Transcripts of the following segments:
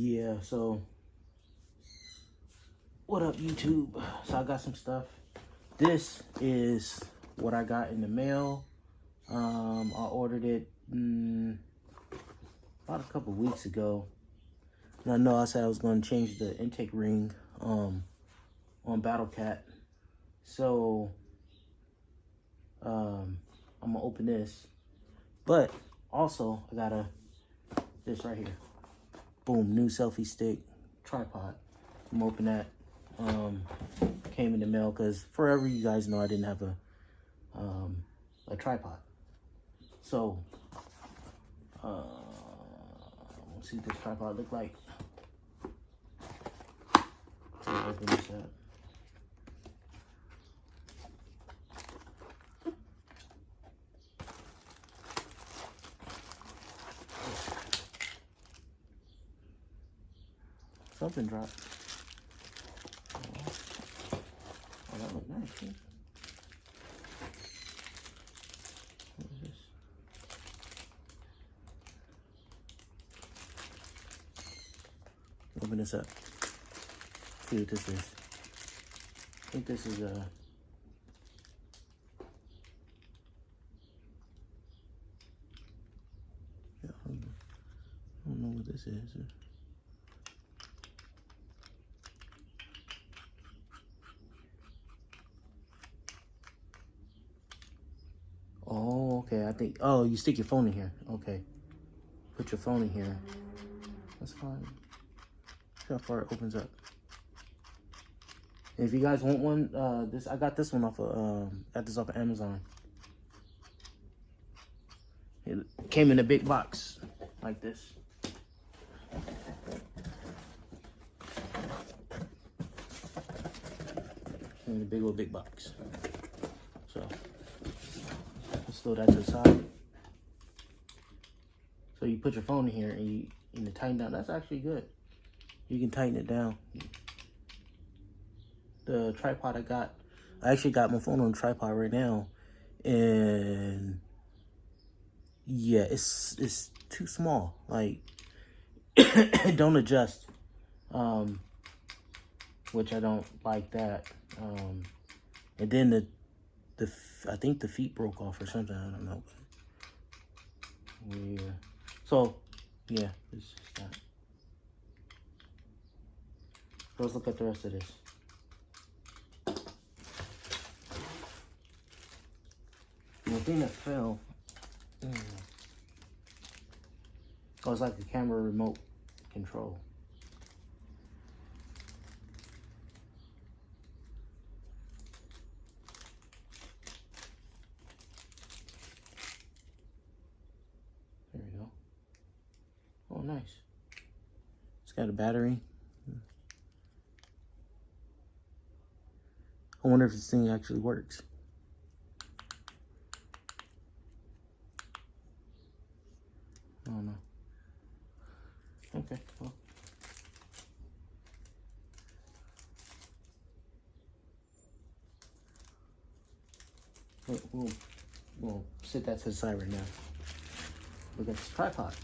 Yeah, so what up, YouTube? So I got some stuff. This is what I got in the mail. I ordered it about a couple weeks ago. And I know I said I was going to change the intake ring on Battle Cat. So I'm gonna open this. But also I got this right here. Boom, new selfie stick tripod. I'm gonna open that. Came in the mail because forever you guys know I didn't have a tripod. So let's see what this tripod look like. Open this up. Something dropped. Oh, that looked nice. Huh? What is this? Open this up. See what this is. I think this is a... I don't know what this is. Oh, okay. I think, oh, you stick your phone in here. Okay. Put your phone in here. That's fine. See how far it opens up. And if you guys want one, I got this one off of, Amazon. It came in a big box like this. Came in a big box. So let's throw that to the side. So you put your phone in here and you tighten down. That's actually good. You can tighten it down. The tripod I actually got my phone on a tripod right now, and yeah, it's too small. Like it don't adjust, which I don't like that. And then I think the feet broke off or something. I don't know. Yeah. So yeah, it's just that. Let's look at the rest of this. The thing that fell, oh, it's like a camera remote control. There we go. Oh, nice. It's got a battery. I wonder if this thing actually works. I don't know. Okay, well. We'll sit that to the side right now. Look at this tripod.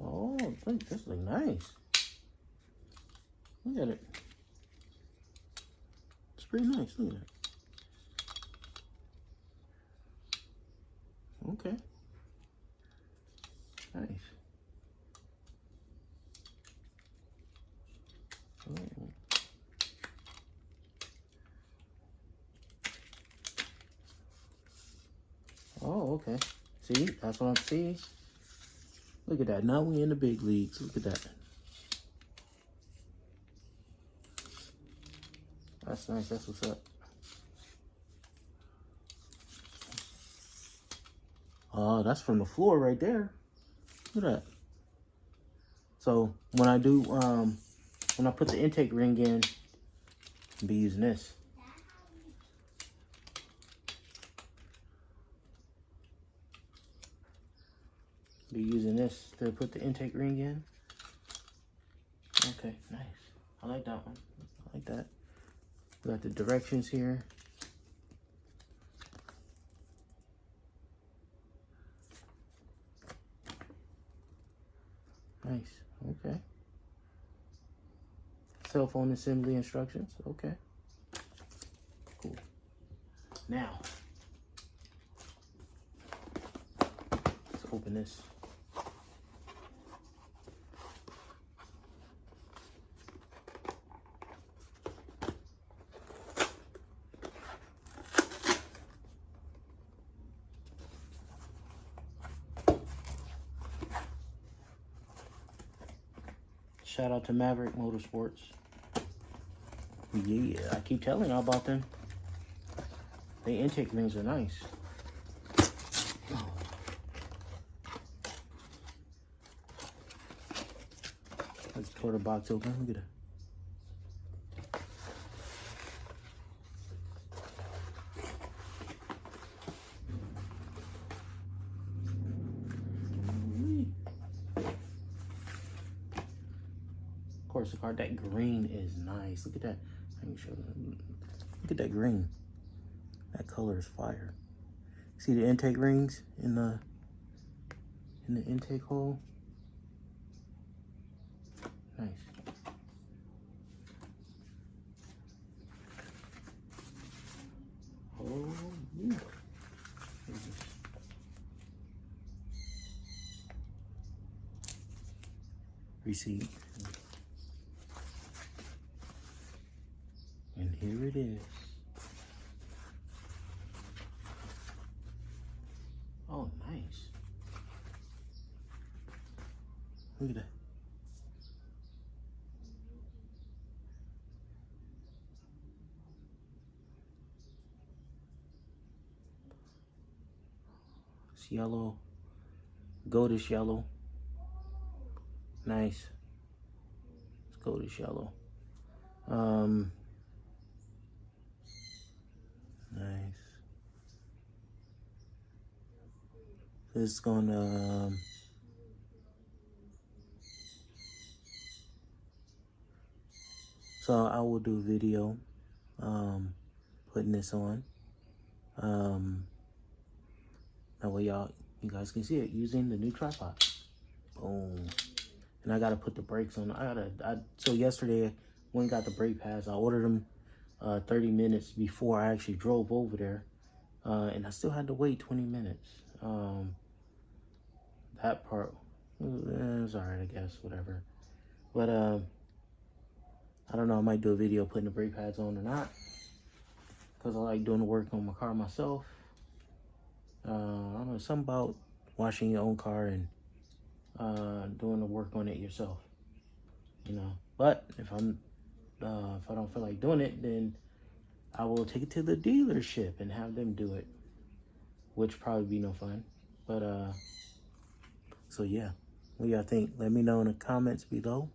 Oh, look, this looks nice. Look at it. It's pretty nice. Look at it. Okay. Nice. Oh, okay. See, that's what I'm seeing. Look at that. Now we in the big leagues. Look at that. That's nice. That's what's up. Oh, that's from the floor right there. Look at that. So when I do, when I put the intake ring in, I'll be using this. Be using this to put the intake ring in. Okay, nice. I like that one. I like that. We got the directions here. Nice. Okay. Cell phone assembly instructions. Okay. Cool. Now, let's open this. Shout out to Merrick Motorsports. Yeah, I keep telling y'all about them. The intake rings are nice. Let's tore the box open. Look at it. Of course, the car, that green is nice. Look at that. Let me show you. Look at that green. That color is fire. See the intake rings in the intake hole? Nice. Oh yeah. Receipt. And here it is. Oh, nice. Look at that. It's yellow. Goldish yellow. Nice. It's goldish yellow. Nice. This is gonna so I will do a video putting this on. That way you guys can see it using the new tripod. Boom. And I gotta put the brakes on. So yesterday when I got the brake pads, I ordered them 30 minutes before I actually drove over there. And I still had to wait 20 minutes. That part was alright, I guess, whatever. But I don't know, I might do a video putting the brake pads on or not, because I like doing the work on my car myself. I don't know, something about washing your own car and doing the work on it yourself, you know. But if I don't feel like doing it, then I will take it to the dealership and have them do it, which probably be no fun. But so yeah, what y'all think? Let me know in the comments below.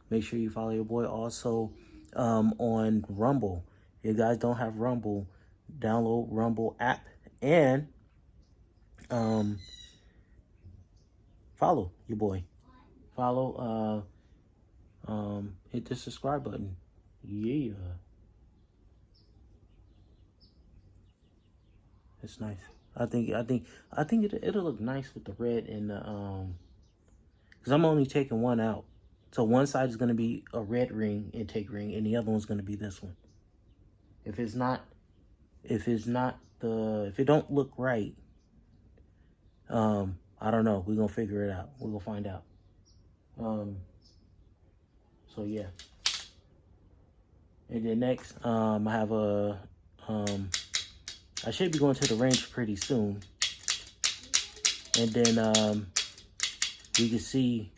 Make sure you follow your boy also on Rumble. If you guys don't have Rumble, download Rumble app and follow your boy. Follow, hit the subscribe button. Yeah. It's nice. I think it'll look nice with the red and the because I'm only taking one out. So one side is gonna be a red ring, intake ring, and the other one's gonna be this one. If it don't look right, I don't know. We're gonna figure it out. We're gonna find out. So yeah. And then next, I have I should be going to the range pretty soon. And then we can see,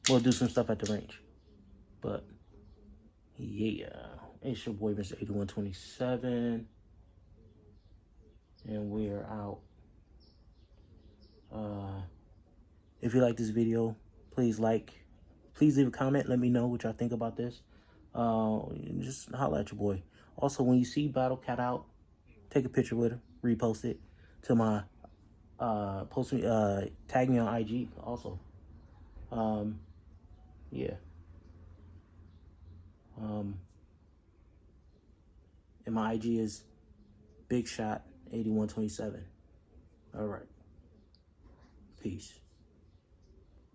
we'll do some stuff at the range. But yeah, it's your boy Mr. 8127. And we're out. If you like this video, please leave a comment. Let me know what y'all think about this. Just holla at your boy. Also, when you see Battle Cat out, take a picture with her, repost it to my tag me on IG also. Yeah. And my IG is Big Shot 8127. All right. Peace.